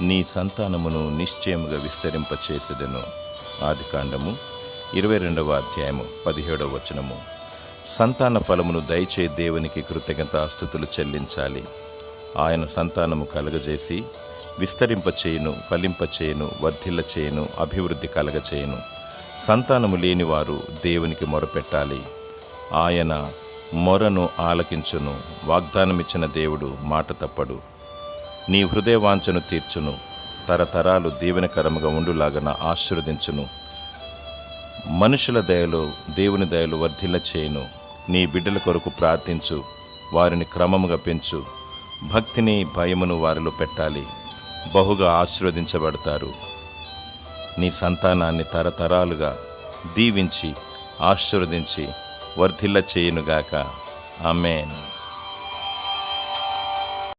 నీ సంతానమును నిశ్చయముగా విస్తరింపచేసెదను. ఆదికాండము 22వ అధ్యాయము 17వ వచనము. సంతాన ఫలమును దయచే దేవునికి కృతజ్ఞతాస్తుతులు చెల్లించాలి. ఆయన సంతానము కలగజేసి విస్తరింపచేయును, ఫలింపచేయును, వర్ధిల్లచేయును, అభివృద్ధి కలగచేయును. సంతానము లేనివారు దేవునికి మొరపెట్టాలి. ఆయన మొరను ఆలకించును. వాగ్దానమిచ్చిన దేవుడు మాట తప్పడు. నీ హృదయవాంఛను తీర్చును. తరతరాలు దీవెనకరముగా ఉండులాగన ఆశీర్వదించును. మనుషుల దయలో దేవుని దయలు వర్ధిల్ల చేయును. నీ బిడ్డల కొరకు ప్రార్థించు. వారిని క్రమముగా పెంచు. భక్తిని, భయమును వారిలో పెట్టాలి. బహుగా ఆశీర్వదించబడతారు. నీ సంతానాన్ని తరతరాలుగా దీవించి ఆశీర్వదించి వర్ధిల్ల చేయునుగాక. ఆమేన్.